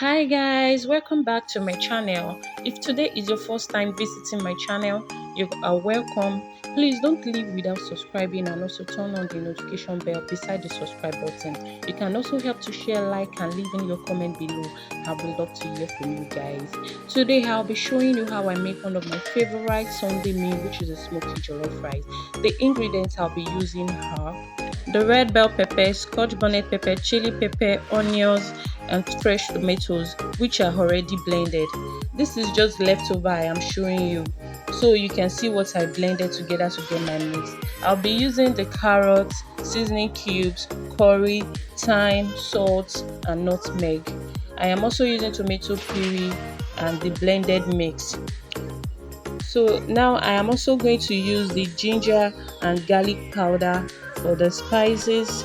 Hi guys, welcome back to my channel. If today is your first time visiting my channel, you are welcome. Please don't leave without subscribing and also turn on the notification bell beside the subscribe button. You can also help to share, like and leave in your comment below. I would love to hear from you guys. Today I'll be showing you how I make one of my favorite Sunday meal, which is a smoky jollof rice. The ingredients I'll be using are the red bell pepper, Scotch bonnet pepper, chili pepper, onions, and fresh tomatoes, which are already blended. This is just leftover I am showing you, so you can see what I blended together to get my mix. I'll be using the carrots, seasoning cubes, curry, thyme, salt, and nutmeg. I am also using tomato puree and the blended mix. So now I am also going to use the ginger and garlic powder for the spices,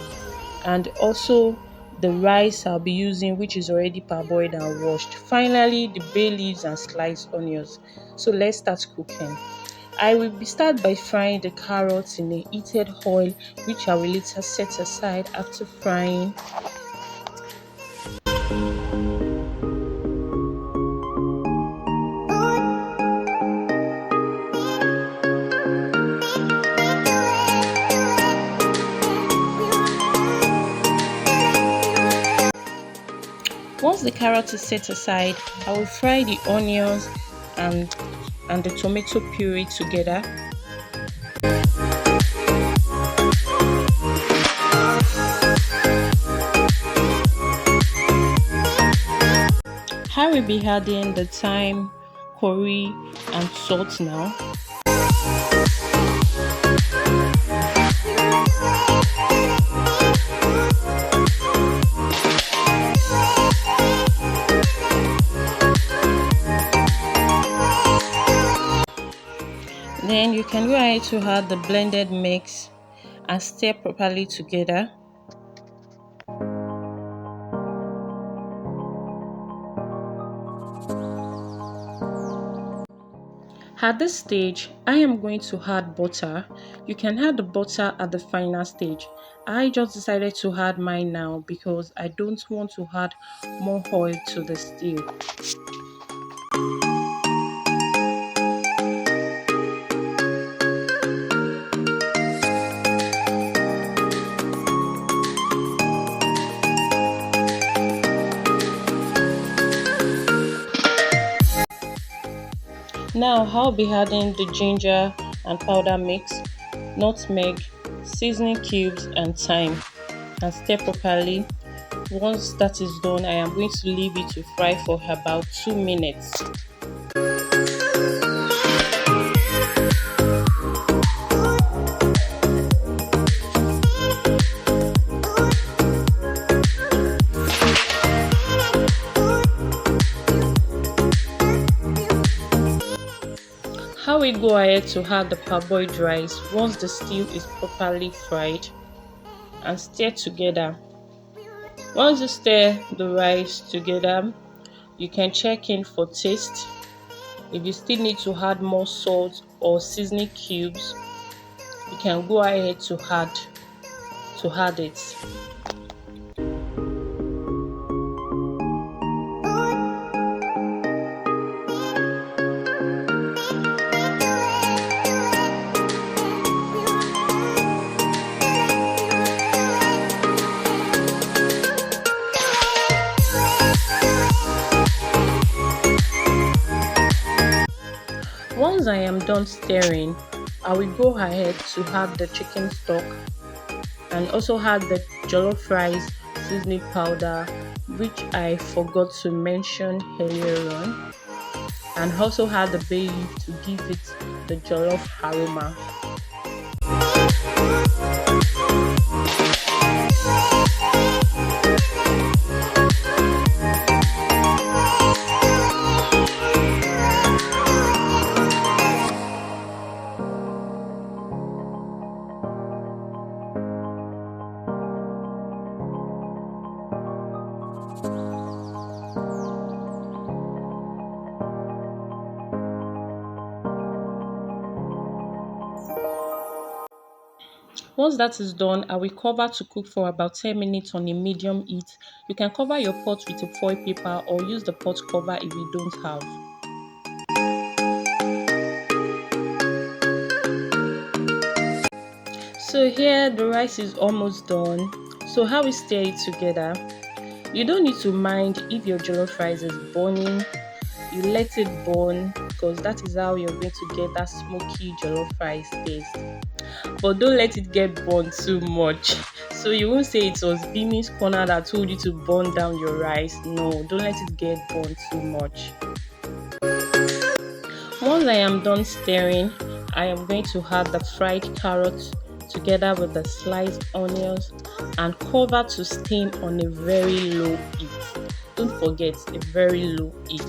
and also the rice I'll be using, which is already parboiled and washed. Finally, the bay leaves and sliced onions. So let's start cooking. I will start by frying the carrots in a heated oil, which I will later set aside after frying. Once the carrot is set aside, I will fry the onions and the tomato puree together. I will be adding the thyme, curry, and salt now. Then you can go ahead to add the blended mix and stir properly together. At this stage, I am going to add butter. You can add the butter at the final stage. I just decided to add mine now because I don't want to add more oil to the stew. Now I'll be adding the ginger and powder mix, nutmeg, seasoning cubes, and thyme, and stir properly. Once that is done, I am going to leave it to fry for about 2 minutes. I will go ahead to add the parboiled rice once the stew is properly fried and stir together. Once you stir the rice together, you can check in for taste. If you still need to add more salt or seasoning cubes, you can go ahead to add it. Once I am done stirring, I will go ahead to add the chicken stock and also add the jollof rice seasoning powder, which I forgot to mention earlier on, and also add the bay leaf to give it the jollof aroma. Once that is done, I will cover to cook for about 10 minutes on a medium heat. You can cover your pot with a foil paper or use the pot cover if you don't have. So here the rice is almost done. So how we stir it together? You don't need to mind if your jollof rice is burning. You let it burn because that is how you're going to get that smoky jollof rice taste. But don't let it get burnt too much. So you won't say it was Bimi's corner that told you to burn down your rice. No, don't let it get burnt too much. Once I am done stirring, I am going to add the fried carrots together with the sliced onions and cover to steam on a very low heat. Don't forget, a very low heat.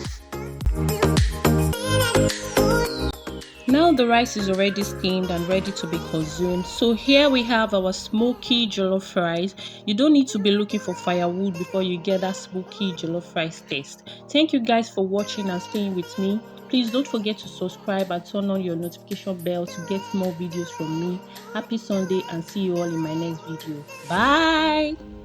Now the rice is already steamed and ready to be consumed. So here we have our smoky jollof rice. You don't need to be looking for firewood before you get that smoky jollof rice taste. Thank you guys for watching and staying with me. Please don't forget to subscribe and turn on your notification bell to get more videos from me. Happy Sunday and see you all in my next video. Bye!